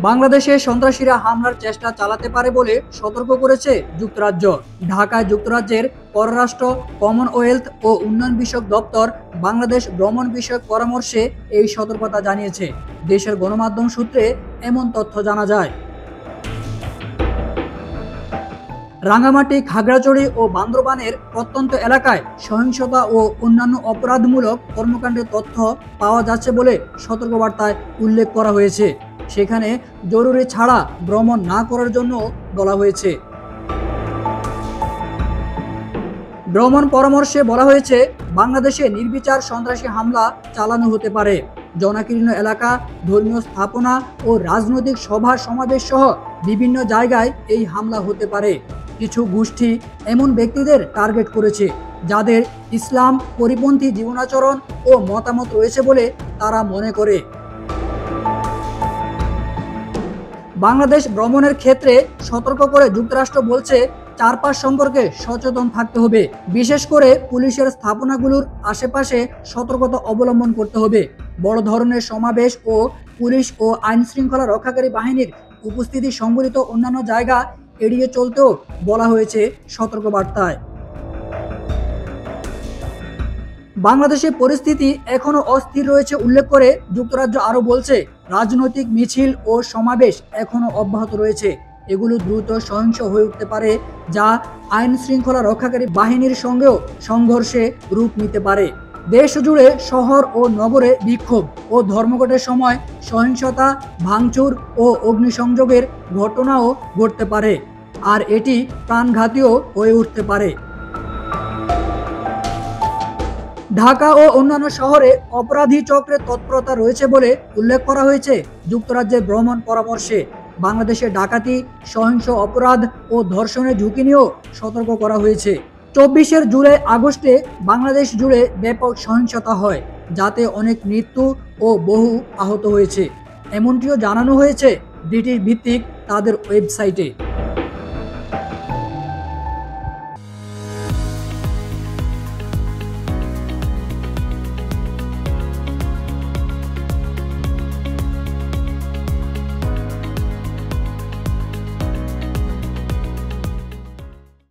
বাংলাদেশে সন্ত্রাসীরা হামলার চেষ্টা চালাতে পারে বলে সতর্ক করেছে যুক্তরাজ্য। ঢাকায় যুক্তরাজ্যের পররাষ্ট্র, কমনওয়েলথ ও উন্নয়ন বিষয়ক দপ্তর বাংলাদেশ ভ্রমণ বিষয়ক পরামর্শে এই সতর্কতা জানিয়েছে। দেশের গণমাধ্যম সূত্রে এমন তথ্য জানা যায়। রাঙ্গামাটি, খাগড়াছড়ি ও বান্দরবানের প্রত্যন্ত এলাকায় সহিংসতা ও অন্যান্য অপরাধমূলক কর্মকাণ্ডের তথ্য পাওয়া যাচ্ছে বলে সতর্কবার্তায় উল্লেখ করা হয়েছে। সেখানে জরুরি ছাড়া ভ্রমণ না করার জন্য বলা হয়েছে। ভ্রমণ পরামর্শে বলা হয়েছে, বাংলাদেশে নির্বিচার সন্ত্রাসী হামলা চালানো হতে পারে। জনাকীর্ণ এলাকা, ধর্মীয় স্থাপনা ও রাজনৈতিক সভা সমাবেশ সহ বিভিন্ন জায়গায় এই হামলা হতে পারে। কিছু গোষ্ঠী এমন ব্যক্তিদের টার্গেট করেছে যাদের ইসলাম পরিপন্থী জীবনাচরণ ও মতামত রয়েছে বলে তারা মনে করে। বাংলাদেশ ভ্রমণের ক্ষেত্রে সতর্ক করে যুক্তরাষ্ট্র বলছে, চারপাশ সম্পর্কে সচেতন থাকতে হবে। বিশেষ করে পুলিশের স্থাপনাগুলোর আশেপাশে সতর্কতা অবলম্বন করতে হবে। বড় ধরনের সমাবেশ ও পুলিশ ও আইন শৃঙ্খলা রক্ষাকারী বাহিনীর উপস্থিতি সংবলিত অন্যান্য জায়গা এড়িয়ে চলতেও বলা হয়েছে সতর্কবার্তায়। বাংলাদেশের পরিস্থিতি এখনো অস্থির রয়েছে উল্লেখ করে যুক্তরাজ্য আরও বলছে, রাজনৈতিক মিছিল ও সমাবেশ এখনো অব্যাহত রয়েছে। এগুলো দ্রুত সহিংস হয়ে উঠতে পারে, যা আইন শৃঙ্খলা রক্ষাকারী বাহিনীর সঙ্গেও সংঘর্ষে রূপ নিতে পারে। দেশ জুড়ে শহর ও নগরে বিক্ষোভ ও ধর্মঘটের সময় সহিংসতা, ভাঙচুর ও অগ্নিসংযোগের ঘটনাও ঘটতে পারে, আর এটি প্রাণঘাতীও হয়ে উঠতে পারে। ঢাকা ও অন্যান্য শহরে অপরাধী চক্রের তৎপরতা রয়েছে বলে উল্লেখ করা হয়েছে যুক্তরাজ্যের ভ্রমণ পরামর্শে। বাংলাদেশে ডাকাতি, সহিংস অপরাধ ও ধর্ষণের ঝুঁকি নিয়েও সতর্ক করা হয়েছে। 24 জুলাই আগস্টে বাংলাদেশ জুড়ে ব্যাপক সহিংসতা হয়, যাতে অনেক মৃত্যু ও বহু আহত হয়েছে, এমনটিও জানানো হয়েছে ব্রিটিশ ভিত্তিক তাদের ওয়েবসাইটে।